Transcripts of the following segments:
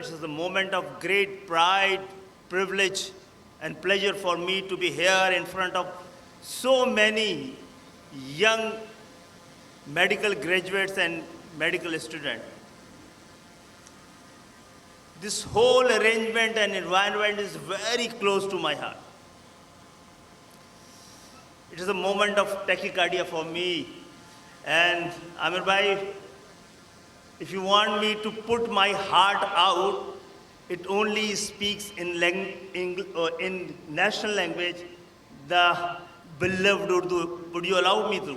This is a moment of great pride, privilege, and pleasure for me to be here in front of so many young medical graduates and medical students. This whole arrangement and environment is very close to my heart. It is a moment of tachycardia for me. And Amir Bhai, if you want me to put my heart out, it only speaks in national language, the beloved Urdu. Would you allow me to?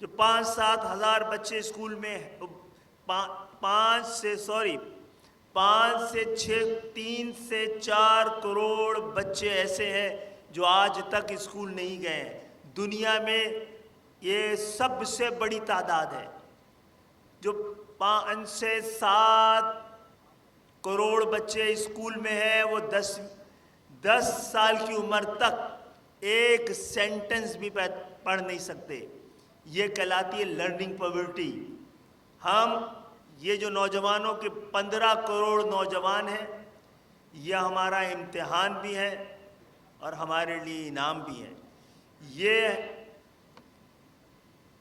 جو 5-7 ہزار بچے school میں 3 سے 4 کروڑ بچے ایسے ہیں جو آج تک اسکول نہیں گئے ہیں. دنیا میں یہ سب سے بڑی تعداد ہے. جو 5 سے 7 کروڑ بچے اسکول میں ہیں وہ 10 سال کی عمر تک ایک سینٹنس بھی پڑھ نہیں سکتے. یہ کہلاتی ہے لرننگ پاورٹی. ہم یہ جو نوجوانوں کے 15 کروڑ نوجوان ہیں، یہ ہمارا امتحان بھی ہے اور ہمارے لیے انعام بھی ہے.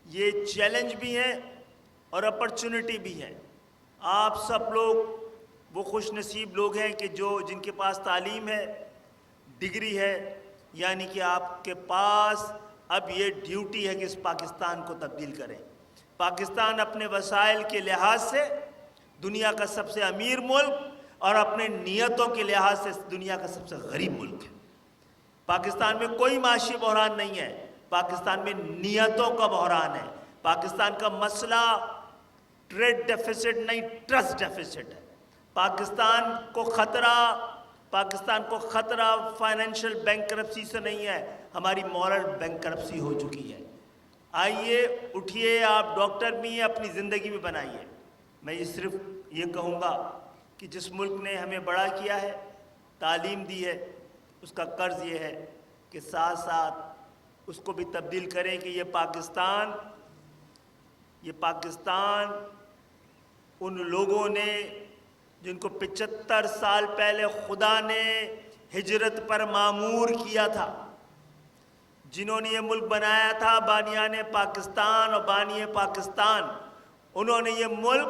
یہ چیلنج بھی ہے اور اپرچونٹی بھی ہے. آپ سب لوگ وہ خوش نصیب لوگ ہیں کہ جن کے پاس تعلیم ہے، ڈگری ہے، یعنی کہ آپ کے پاس اب یہ ڈیوٹی ہے کہ اس پاکستان کو تبدیل کریں. پاکستان اپنے وسائل کے لحاظ سے دنیا کا سب سے امیر ملک اور اپنے نیتوں کے لحاظ سے دنیا کا سب سے غریب ملک ہے. پاکستان میں کوئی معاشی بحران نہیں ہے، پاکستان میں نیتوں کا بحران ہے. پاکستان کا مسئلہ ٹریڈ ڈیفیسٹ نہیں، ٹرسٹ ڈیفیسٹ ہے. پاکستان کو خطرہ فائنینشیل بینکرپسی سے نہیں ہے، ہماری مورل بینکرپسی ہو چکی ہے. آئیے اٹھیے، آپ ڈاکٹر بھی ہیں، اپنی زندگی بھی بنائیے. میں صرف یہ کہوں گا کہ جس ملک نے ہمیں بڑا کیا ہے، تعلیم دی ہے، اس کا قرض یہ ہے کہ ساتھ ساتھ اس کو بھی تبدیل کریں کہ یہ پاکستان ان لوگوں نے جن کو 75 سال پہلے خدا نے ہجرت پر معمور کیا تھا، جنہوں نے یہ ملک بنایا تھا، بانیان پاکستان اور بانی پاکستان، انہوں نے یہ ملک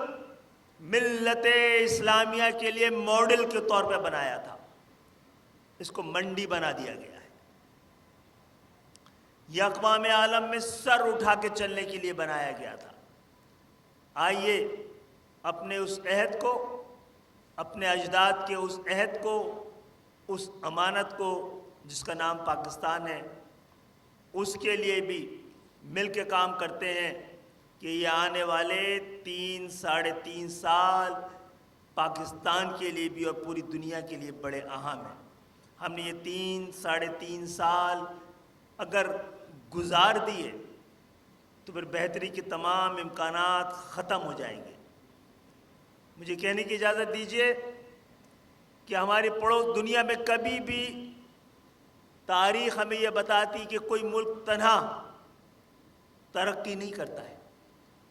ملت اسلامیہ کے لیے ماڈل کے طور پہ بنایا تھا. اس کو منڈی بنا دیا گیا ہے. یہ اقوام عالم میں سر اٹھا کے چلنے کے لیے بنایا گیا تھا. آئیے اپنے اس عہد کو، اپنے اجداد کے اس عہد کو، اس امانت کو جس کا نام پاکستان ہے، اس کے لیے بھی مل کے کام کرتے ہیں کہ یہ آنے والے 3-3.5 سال پاکستان کے لیے بھی اور پوری دنیا کے لیے بڑے اہم ہیں. ہم نے یہ 3-3.5 سال اگر گزار دیے تو پھر بہتری کے تمام امکانات ختم ہو جائیں گے. مجھے کہنے کی اجازت دیجیے کہ ہماری پڑوس دنیا میں کبھی بھی تاریخ ہمیں یہ بتاتی کہ کوئی ملک تنہا ترقی نہیں کرتا ہے،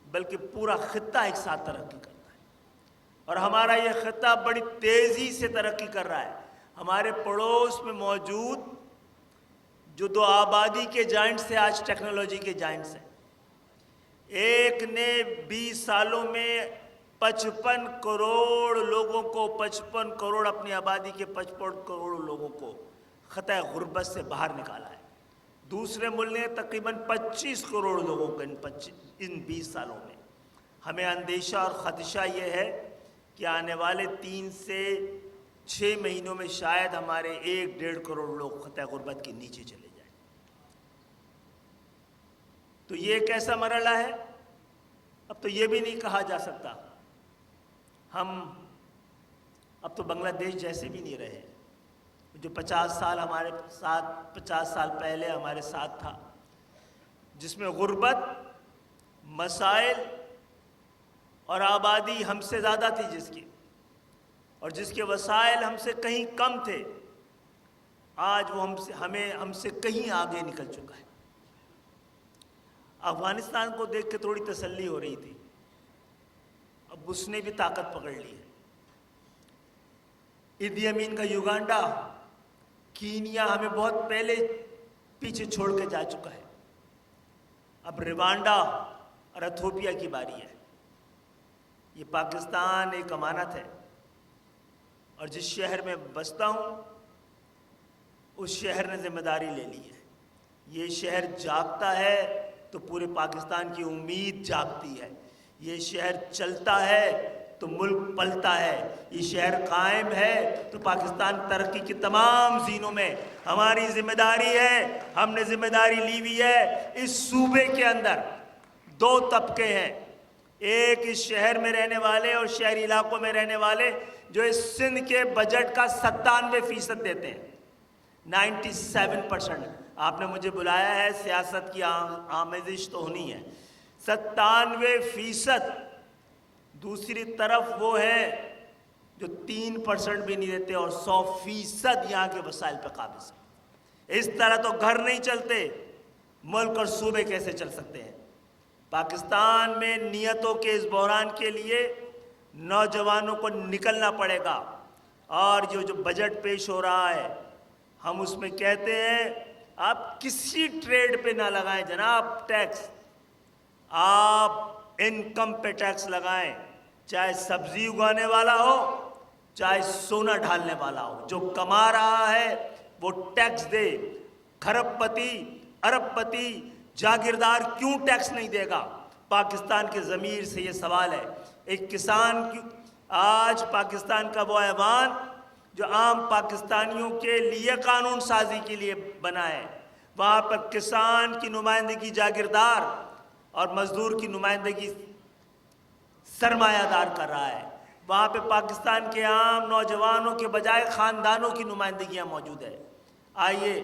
بلکہ پورا خطہ ایک ساتھ ترقی کرتا ہے. اور ہمارا یہ خطہ بڑی تیزی سے ترقی کر رہا ہے. ہمارے پڑوس میں موجود جو 2 آبادی کے جائنٹس ہیں، آج ٹیکنالوجی کے جائنٹس ہیں. ایک نے 20 سالوں میں 55 کروڑ لوگوں کو، 55 کروڑ اپنی آبادی کے 55 کروڑ لوگوں کو خطۂ غربت سے باہر نکالا ہے. دوسرے ملک نے تقریباً 25 کروڑ لوگوں کو ان 20 سالوں میں. ہمیں اندیشہ اور خدشہ یہ ہے کہ آنے والے 3 سے 6 مہینوں میں شاید ہمارے 1-1.5 کروڑ لوگ خطۂ غربت کے نیچے چلے جائیں. تو یہ ایک ایسا مرحلہ ہے، اب تو یہ بھی نہیں کہا جا سکتا ہم اب تو بنگلہ دیش جیسے بھی نہیں رہے جو 50 سال پہلے ہمارے ساتھ تھا، جس میں غربت، مسائل اور آبادی ہم سے زیادہ تھی، اور جس کے وسائل ہم سے کہیں کم تھے. آج وہ ہم سے کہیں آگے نکل چکا ہے. افغانستان کو دیکھ کے تھوڑی تسلی ہو رہی تھی، اب اس نے بھی طاقت پکڑ لی ہے. ایدی امین کا یوگانڈا، کینیا ہمیں بہت پہلے پیچھے چھوڑ کے جا چکا ہے. اب روانڈا اور ایتھوپیا کی باری ہے. یہ پاکستان ایک امانت ہے، اور جس شہر میں بستا ہوں اس شہر نے ذمہ داری لے لی ہے. یہ شہر جاگتا ہے تو پورے پاکستان کی امید جاگتی ہے. یہ شہر چلتا ہے تو ملک پلتا ہے. یہ شہر قائم ہے تو پاکستان ترقی کی تمام زینوں میں ہماری ذمہ داری ہے. ہم نے ذمہ داری لی ہوئی ہے اس صوبے کے اندر دو طبقے ہیں، ایک اس شہر میں رہنے والے اور شہری علاقوں میں رہنے والے جو اس سندھ کے بجٹ کا 97% دیتے ہیں، 97%۔ آپ نے مجھے بلایا ہے، سیاست کی آمیزش تو ہونی ہے۔ 97%۔ دوسری طرف وہ ہے جو 3% بھی نہیں دیتے اور 100% یہاں کے وسائل پہ قابض ہیں۔ اس طرح تو گھر نہیں چلتے، ملک اور صوبے کیسے چل سکتے ہیں؟ پاکستان میں نیتوں کے اس بحران کے لیے نوجوانوں کو نکلنا پڑے گا، اور جو بجٹ پیش ہو رہا ہے ہم اس میں کہتے ہیں آپ کسی ٹریڈ پہ نہ لگائیں جناب ٹیکس، آپ انکم پہ ٹیکس لگائیں، چاہے سبزی اگانے والا ہو چاہے سونا ڈھالنے والا ہو، جو کما رہا ہے وہ ٹیکس دے۔ کھرب پتی، ارب پتی، جاگیردار کیوں ٹیکس نہیں دے گا؟ پاکستان کے ضمیر سے یہ سوال ہے۔ ایک کسان کی آج پاکستان کا وہ ایوان جو عام پاکستانیوں کے لیے قانون سازی کے لیے بنا ہے، وہاں پر کسان کی نمائندگی جاگیردار اور مزدور کی نمائندگی سرمایہ دار کر رہا ہے۔ وہاں پہ پاکستان کے عام نوجوانوں کے بجائے خاندانوں کی نمائندگیاں موجود ہے۔ آئیے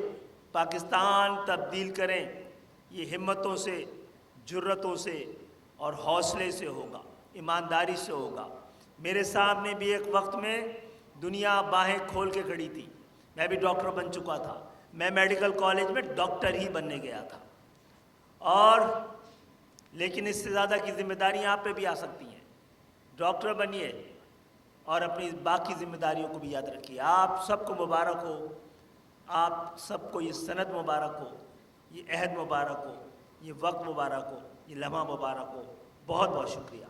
پاکستان تبدیل کریں، یہ ہمتوں سے، جرتوں سے اور حوصلے سے ہوگا، ایمانداری سے ہوگا۔ میرے سامنے بھی ایک وقت میں دنیا باہیں کھول کے کھڑی تھی، میں بھی ڈاکٹر بن چکا تھا، میں میڈیکل کالج میں ڈاکٹر ہی بننے گیا تھا، اور لیکن اس سے زیادہ کی ذمہ داریاں آپ پہ بھی آ سکتی ہیں۔ ڈاکٹر بنیے اور اپنی باقی ذمہ داریوں کو بھی یاد رکھیے۔ آپ سب کو مبارک ہو، آپ سب کو یہ سند مبارک ہو، یہ عہد مبارک ہو، یہ وقت مبارک ہو، یہ لمحہ مبارک ہو۔ بہت بہت شکریہ۔